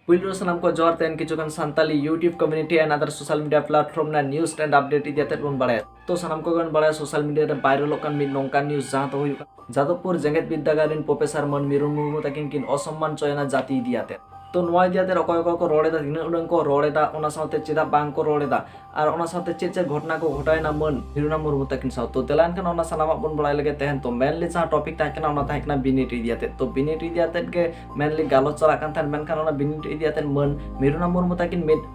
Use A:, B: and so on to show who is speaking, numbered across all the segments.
A: पुइलु सनाम को जोहार तेन किचुगन Santali YouTube community and other social media platform ना न्यूज़ एंड अपडेट इदियाते बन बाड़ाय तो सनाम को गन बाड़ाय सोशल मीडिया रे वायरल कान मिद नोंका न्यूज़ जहां तो हुयु जादवपुर जेंगेत बिद्दागारिन प्रोफेसर मन मिरुन मुर्मू ताकिन किन असम्मान चयना जाति इदियाते तो नोआ इदियाते अकय अकय को रोड़ेदा तिना उडन को रोड़ेदा ओना साथे चेदा बांग को रोड़ेदा और ओना साथे चेचे घटना को घटायना मन मिरुना मुर्मू ताकिन साथ तो तेलान खान ओना सनामा बन बाड़ाय लगे तेहन तो मेनली जहां टॉपिक ताकना ओना ताकना बिनिट इदियाते तो बिनिट इदियाते के मेनली गालोच चला कान थान मेनखान ओना बिनिट इदियाते मन मिरुना मुर्मू ताकिन मिड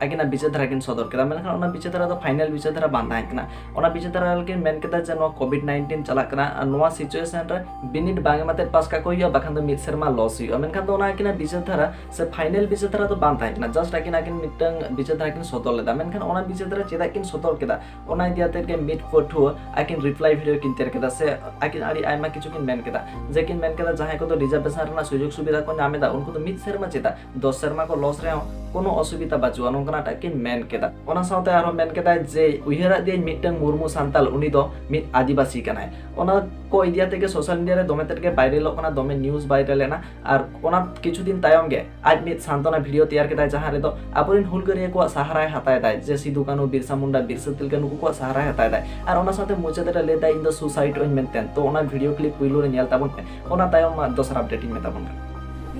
A: आकिना विचारधारा किन सदर केदा मेनखान ओना विचारधारा तो फाइनल विचारधारा बांधा हेकना ओना विचारधारा लकिन मेन केदा जे नो कोविड-19 चला कना नोआ सिचुएशन रे बिनिट बांगे माते पास का कोइया बाखान तो मिड शर्मा लॉस हुई मेनखान तो ओना आकिना विचारधारा से फाइनल विचारधारा तो बांधा हेकना जस्ट आकिना किन मिटंग विचारधारा किन सदर लेदा मेनखान ओना विचारधारा चेदा किन सदर केदा ओना इदियाते के मिड फोटो आकिन रिप्लाई भिडियो किन तेर केदा से आकिन आड़ी आइमा किछु किन मेन केदा जे किन मेन केदा जहां को तो रिजर्वेशन रना सुयोग सुविधा को नामेदा उनको तो मिड शर्मा चेदा 10 शर्मा को लॉस रे कोनो असुविधा बाचुआ नोंकना टाकिन मेन केदा ओना साथे आरो मेन केदा जे उयहरा दे मिटंग मुर्मू सांताल उनी दो मिट आदिवासी कनाय ओना को इदियाते के सोशल मीडिया रे दोमे तेके वायरल कना दोमे न्यूज़ वायरल ना और ओना किछु दिन तायम गे आज मिट सांतना वीडियो तैयार केदा जहां रे दो आपुरिन हुलगरिया को सहारा हताय दाय जे सिधु कानु बिरसा मुंडा बिरसा तिलका नुकु को सहारा हताय दाय और ओना साथे मुचेदा लेदा in the suicide on maintain तो ओना वीडियो क्लिप पुइलो रे नेल ताबन पे ओना तायम दोसरा अपडेटिंग में ताबन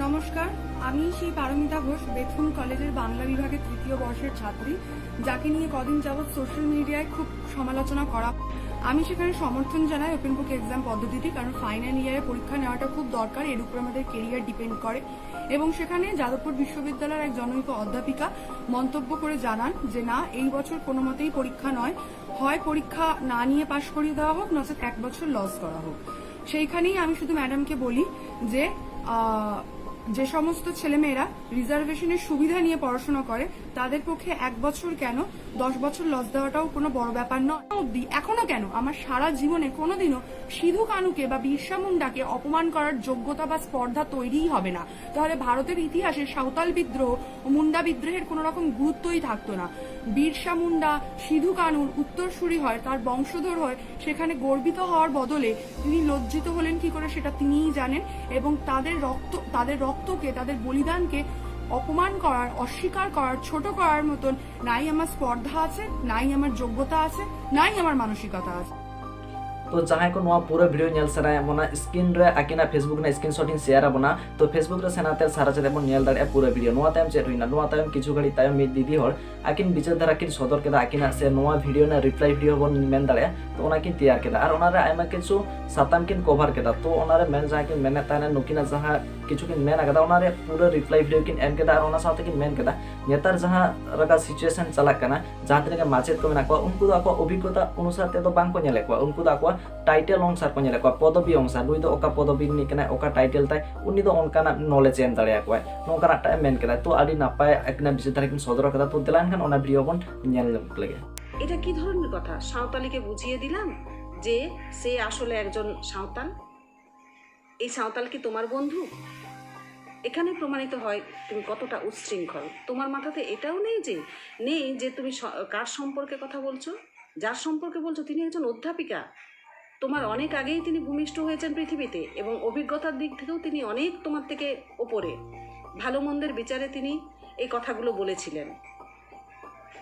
B: নমস্কার, আমি সেই পারমিতা ঘোষ বেথুন কলেজের বাংলা বিভাগের তৃতীয় বর্ষের ছাত্রী, যাকে নিয়ে কদিন যাবৎ সোশ্যাল মিডিয়ায় খুব সমালোচনা করা। আমি সেখানে সমর্থন জানাই ওপেন বুক এক্সাম পদ্ধতিটি, কারণ ফাইনাল ইয়ারে পরীক্ষা নেওয়াটা খুব দরকার, এর উপর আমাদের কেরিয়ার ডিপেন্ড করে। এবং সেখানে যাদবপুর বিশ্ববিদ্যালয়ের এক জনৈক অধ্যাপিকা মন্তব্য করে জানান যে না, এই বছর কোনো মতেই পরীক্ষা নয়, হয় পরীক্ষা না নিয়ে পাশ করিয়ে দেওয়া হোক, নচেত 1 বছর লস করা হোক। সেইখানেই আমি শুধু ম্যাডামকে বলি যে সমস্ত ছেলেমেয়েরা রিজার্ভেশনের সুবিধা নিয়ে পড়াশোনা করে তাদের পক্ষে 1 বছর কেন 10 বছর লস দেওয়াটাও কোনো বড় ব্যাপার নয়। অবধি এখনো কেন আমার সারা জীবনে কোনোদিনও সিধু কানুকে বা বিরসা মুন্ডাকে অপমান করার যোগ্যতা বা স্পর্ধা তৈরিই হবে না, তাহলে ভারতের ইতিহাসে সাঁওতাল বিদ্রোহ ও মুন্ডা বিদ্রোহের কোনো রকম গুরুত্বই থাকতো না। বিরসা মুন্ডা সিধু কানুর উত্তরসূরি হয়, তার বংশধর হয়, সেখানে গর্বিত হওয়ার বদলে তিনি লজ্জিত হলেন কি করে সেটা তিনিই জানেন। এবং তাদের রক্তকে তাদের বলিদানকে অপমান করার, অস্বীকার করার, ছোট করার মতন নাই আমার স্পর্ধা আছে, নাই আমার যোগ্যতা আছে, নাই আমার মানসিকতা আছে।
A: तो जहां को नोआ पूरा वीडियो नेल सराय मोना स्क्रीन रे आकिना फेसबुक ना स्क्रीनशॉट इन शेयर आबना तो फेसबुक रे सेनाते सारा चते बन नेल दाड़े पूरा वीडियो नोआ टाइम चेट होइना नोआ टाइम किछु घड़ी टाइम मिद दीदी हर आकिन बिचार धारा किन सदर केदा आकिना से नोआ वीडियो ना रिप्लाई वीडियो बन मेन दाड़े तो ओना किन तैयार केदा और ओना रे आइमा किछु साताम किन कवर केदा तो ओना रे मेन जहां किन मेने ताना नुकिना जहां किछु किन मेन आगदा ओना रे पूरा रिप्लाई वीडियो किन एम केदा और ओना साथे किन मेन केदा नेतार जहां रका सिचुएशन चला कना जहां तने माचेत को मेना को उनको तो आको अभिज्ञता अनुसार ते तो बांग को नेले को उनको तो आको टाइटल अनुसार को नेले को पदवी अनुसार दुई तो ओका पदवी नि कना ओका टाइटल ताई उनी तो ओनकाना नॉलेज एम दाड़े को नोंकाना टाइम मेन केदा तो आडी नापाय एकना बिचार किन सदर केदा तो दिलान खान ओना वीडियो बन नेल লাগে।
C: এটা কি ধরনের কথা? সাঁওতালিকে বুঝিয়ে দিলাম যে সে আসলে একজন সাঁওতাল। এই সাঁওতাল কি তোমার বন্ধু? এখানে প্রমাণিত হয় তুমি কতটা উচ্ছৃঙ্খল। তোমার মাথাতে এটাও নেই যে তুমি কার সম্পর্কে কথা বলছো, যার সম্পর্কে বলছো তিনি একজন অধ্যাপিকা। তোমার অনেক আগেই তিনি ভূমিষ্ঠ হয়েছেন পৃথিবীতে এবং অভিজ্ঞতার দিক থেকেও তিনি অনেক তোমার থেকে ওপরে। ভালো মন্দের বিচারে তিনি এই কথাগুলো বলেছিলেন।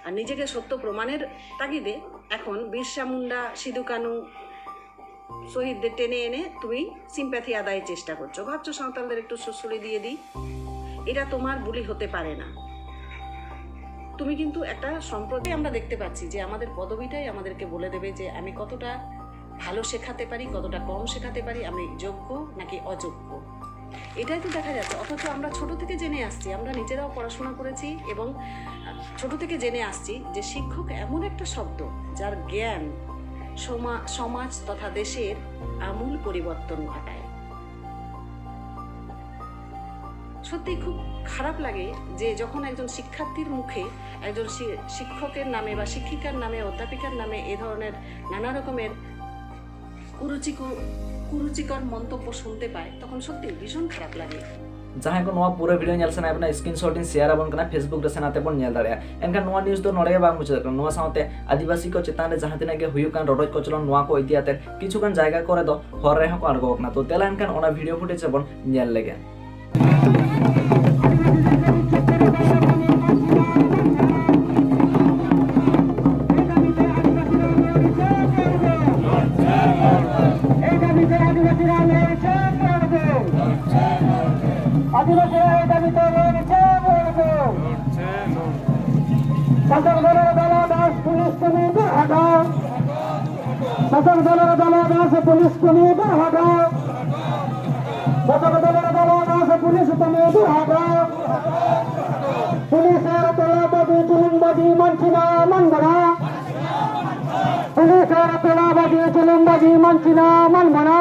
C: আর নিজেকে সত্য প্রমাণের তাগিদে এখন বিরসা মুন্ডা, সিধু কানু, শহীদদের টেনে এনে তুমি সিম্প্যাথি আদায়ের চেষ্টা করছো, ভাবছো সাঁওতালদের একটু সুসুড়ি দিয়ে দিই। এটা তোমার বুলি হতে পারে না। তুমি কিন্তু একটা সম্প্রদায় আমরা দেখতে পাচ্ছি যে আমাদের পদবিটাই আমাদেরকে বলে দেবে যে আমি কতটা ভালো শেখাতে পারি, কতটা কম শেখাতে পারি, আমি যোগ্য নাকি অযোগ্য, এটাই তো দেখা যাচ্ছে। অথচ আমরা ছোট থেকে জেনে আসছি, আমরা নিজেরাও পড়াশোনা করেছি এবং ছোট থেকে জেনে আসছি যে শিক্ষক এমন একটা শব্দ যার জ্ঞান সমাজ তথা দেশের আমূল পরিবর্তন ঘটায়। সত্যি খুব খারাপ লাগে যে যখন একজন শিক্ষার্থীর মুখে একজন শিক্ষকের নামে বা শিক্ষিকার নামে, অধ্যাপিকার নামে এ ধরনের নানা রকমের কুরুচিকর মন্তব্য শুনতে পায়, তখন সত্যি ভীষণ খারাপ লাগে।
A: जहां को नोआ पूरा वीडियो नेल सना अपना स्क्रीनशॉट इन शेयर आबन कना फेसबुक रे सेनाते बन नेल दाड़े एनका नोआ न्यूज़ दो नोड़े बांग मुचे नोआ साथे आदिवासी को चेतान रे जहां तिना के हुयु कान रोडoj को चलन नोआ को इतियाते किछु कान जायगा करे दो हर रे हको आड़गो ना तो तेलान कान ओना वीडियो फुटेज बन नेल लेगे।
D: যে দাবিতে লড়ছে লড়বো শাসক দলের দলদাস পুলিশ তুমি হটাও শাসক দলের দলদাস পুলিশ তুমি হটাও শাসক দলের দলদাস পুলিশ তুমি হটাও পুলিশের তোলাবাজি চুলুমবাজি মানছি না মানব না পুলিশের তোলাবাজি চুলুমবাজি মানছি না মানব না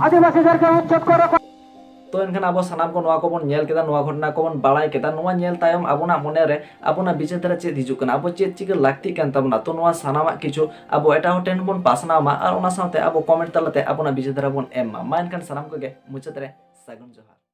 D: আদিবাসীদেরকে উচ্ছেদ করে
A: तो इनखान अब सानाम को नोआ को बन नेल केदा नोआ घटना को बन बाड़ाय केदा नोआ नेल तायम अबोना मने रे अबोना बिचेतरा चेत हिजुक कना अबो चेत चिके लागती कान तबना तो नोआ सानामा किछु अबो एटा होटेन बन पासनामा और ओना साथे अबो कमेंट तलाते अबोना बिचेतरा बन एम मा इनखान सानाम को गे मुचेतरे सागुन जोहार।